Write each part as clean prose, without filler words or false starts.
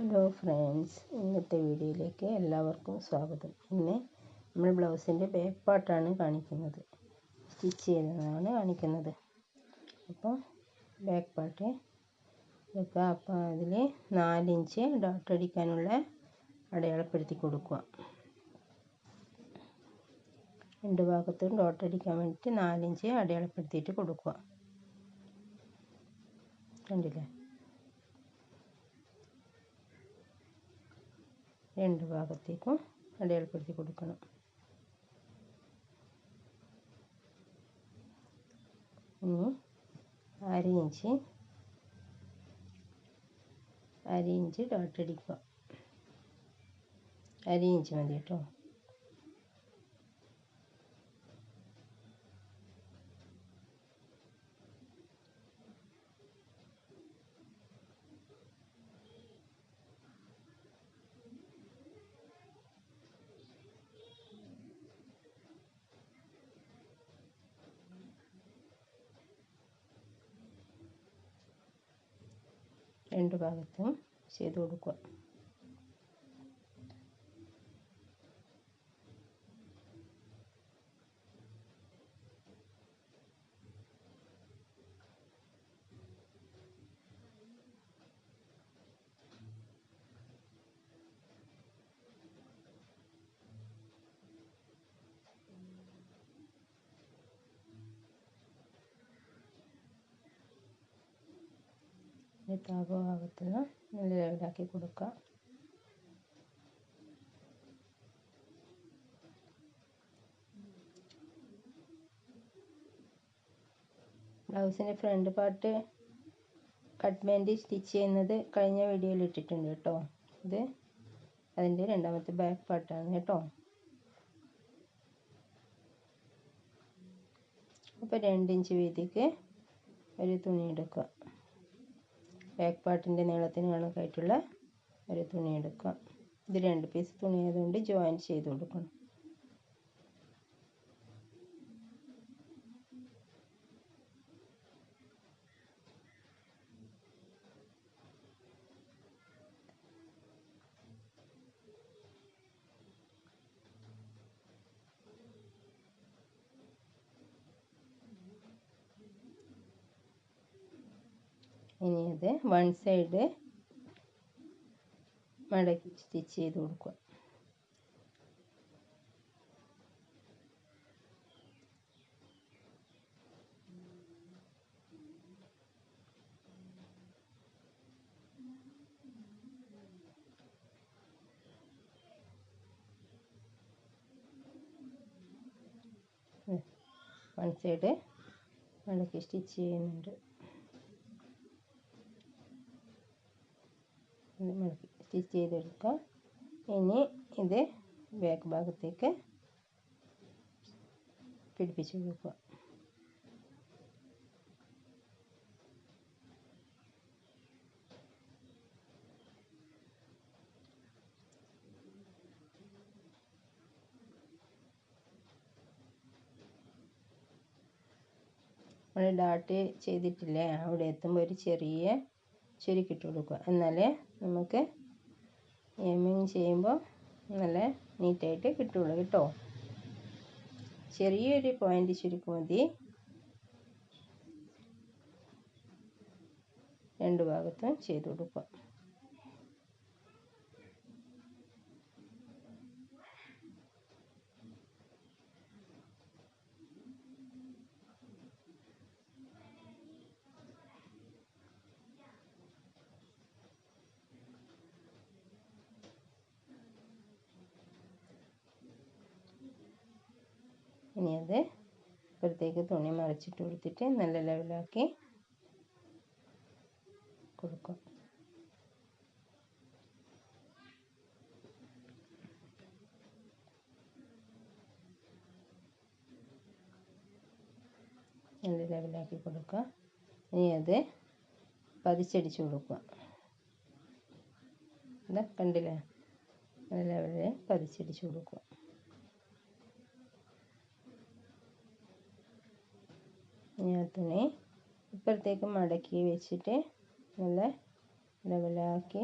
Hello friends, ഇന്നത്തെ വീഡിയോയിലേക്ക് എല്ലാവർക്കും സ്വാഗതം. ഇന്ന് നമ്മൾ ബ്ലൗസിൻ്റെ ബാക്ക് പാർട്ടാണ് കാണിക്കുന്നത്, സ്റ്റിച്ച് ചെയ്യുന്നതാണ് കാണിക്കുന്നത്. അപ്പോൾ ബാക്ക് പാർട്ട് എടുക്കുക. അപ്പോൾ അതിൽ 4 ഇഞ്ച് ഡോട്ട് അടിക്കാനുള്ള അടയാളപ്പെടുത്തി കൊടുക്കുക. രണ്ട് ഭാഗത്തും ഡോട്ട് അടിക്കാൻ വേണ്ടിയിട്ട് 4 ഇഞ്ച് അടയാളപ്പെടുത്തിയിട്ട് കൊടുക്കുക. കണ്ടില്ലേ? രണ്ട് ഭാഗത്തേക്കും അടയാളപ്പെടുത്തി കൊടുക്കണം. ഇനി അര ഇഞ്ച് ഡോട്ട് അടിക്കുക. അര ഇഞ്ച് മതി കേട്ടോ. രണ്ട് ഭാഗത്തും ചെയ്ത് കൊടുക്കുക. താപ ഭാഗത്ത് നിന്ന് നല്ല ലെവലാക്കി കൊടുക്കുക. ബ്ലൗസിൻ്റെ front part cut band stitch ചെയ്യുന്നത് കഴിഞ്ഞ വീഡിയോയിൽ ഇട്ടിട്ടുണ്ട് കേട്ടോ. ഇത് അതിൻ്റെ രണ്ടാമത്തെ ബാക്ക് പാർട്ടാണ് കേട്ടോ. അപ്പോൾ 2 ഇഞ്ച് വീതിക്ക് ഒരു തുണി എടുക്കുക. ബാക്ക് പാർട്ടിൻ്റെ നീളത്തിന് കണക്കായിട്ടുള്ള ഒരു തുണി എടുക്കുക. ഇത് 2 പീസ് തുണി ആയതുകൊണ്ട് ജോയിൻ ചെയ്ത് കൊടുക്കണം. ഇനി ഇത് 1 സൈഡ് മടക്കി സ്റ്റിച്ച് ചെയ്ത് കൊടുക്കുക. വൺ സൈഡ് മടക്കി സ്റ്റിച്ച് ചെയ്യുന്നുണ്ട്. മടക്കി സ്റ്റിച്ച് ചെയ്തെടുക്കുക. ഇനി ഇത് ബാക്ക് ഭാഗത്തേക്ക് പിടിപ്പിച്ച് കൊടുക്കുക. നമ്മൾ ഡാട്ട് ചെയ്തിട്ടില്ലേ, അവിടെ എത്തുമ്പോൾ ഒരു ചെറിയ ചുരുക്കിട്ട് കൊടുക്കുക. എന്നാലേ നമുക്ക് എമ്മിങ് ചെയ്യുമ്പോൾ നല്ല നീറ്റായിട്ട് കിട്ടുള്ളൂ കേട്ടോ. ചെറിയൊരു പോയിൻ്റ് ചുരുക്ക് മതി. രണ്ട് ഭാഗത്തും ചെയ്ത് കൊടുക്കുക. ഇനി അത് ഇപ്പുറത്തേക്ക് തുണി മറിച്ചിട്ട് കൊടുത്തിട്ട് നല്ല ലെവലാക്കി കൊടുക്കും. നല്ല ലെവലാക്കി കൊടുക്കുക. ഇനി അത് പതിച്ചടിച്ച് കൊടുക്കുക. ഇതാ കണ്ടില്ലേ, നല്ല ലെവലിൽ പതിച്ചടിച്ച് കൊടുക്കുക. ഇനി ആ തുണി ഇപ്പുറത്തേക്ക് മടക്കി വെച്ചിട്ട് നല്ല ലെവലാക്കി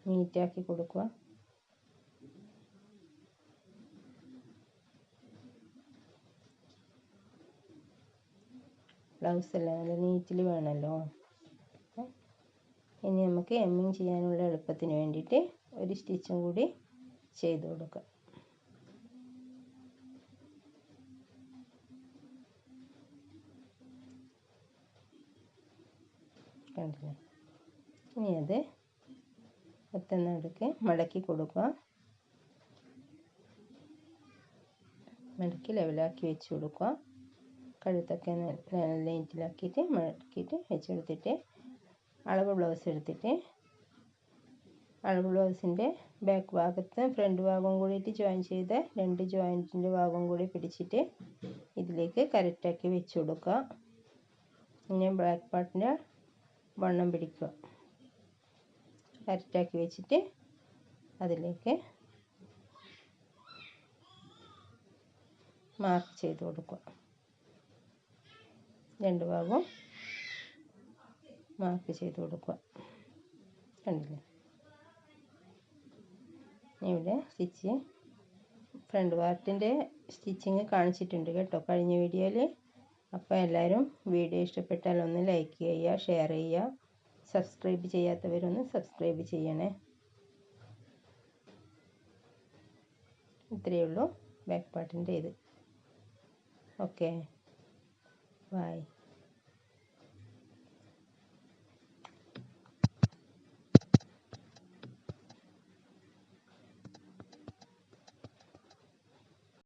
നീറ്റാക്കി കൊടുക്കുക. ബ്ലൗസ് എല്ലാം നല്ല നീറ്റിൽ വേണമല്ലോ. ഇനി നമുക്ക് എമ്മിങ് ചെയ്യാനുള്ള എളുപ്പത്തിന് വേണ്ടിയിട്ട് ഒരു സ്റ്റിച്ചും കൂടി ചെയ്ത് കൊടുക്കാം. കണ്ടില്ലേ? ഇനി അത് ഒത്തനടുക്ക് മടക്കി കൊടുക്കുക. മടക്കി ലെവലാക്കി വെച്ച് കൊടുക്കുക. കഴുത്തൊക്കെ നല്ല നീറ്റിലാക്കിയിട്ട് മടക്കിയിട്ട് വെച്ചെടുത്തിട്ട് അളവ് ബ്ലൗസ് എടുത്തിട്ട് അളവ് ബ്ലൗസിൻ്റെ ബാക്ക് ഭാഗത്ത് ഫ്രണ്ട് ഭാഗം കൂടിയിട്ട് ജോയിൻ ചെയ്ത് 2 ജോയിൻറ്റിൻ്റെ ഭാഗം കൂടി പിടിച്ചിട്ട് ഇതിലേക്ക് കറക്റ്റാക്കി വെച്ച് കൊടുക്കുക. ഇനി ബാക്ക് പാർട്ടിൻ്റെ വണ്ണം പിടിക്കുക. കറക്റ്റാക്കി വെച്ചിട്ട് അതിലേക്ക് മാർക്ക് ചെയ്ത് കൊടുക്കുക. 2 ഭാഗവും മാർക്ക് ചെയ്ത് കൊടുക്കുക. കണ്ടില്ലേ? ഇവിടെ ഫ്രണ്ട് പാർട്ടിൻ്റെ സ്റ്റിച്ചിങ് കാണിച്ചിട്ടുണ്ട് കേട്ടോ കഴിഞ്ഞ വീഡിയോയിൽ. അപ്പോൾ എല്ലാവരും വീഡിയോ ഇഷ്ടപ്പെട്ടാൽ ഒന്ന് ലൈക്ക് ചെയ്യുക, ഷെയർ ചെയ്യുക. സബ്സ്ക്രൈബ് ചെയ്യാത്തവരൊന്ന് സബ്സ്ക്രൈബ് ചെയ്യണേ. ഇത്രയേ ഉള്ളൂ ബാക്ക് പാർട്ടിൻ്റെ ഇത്. Okay, by.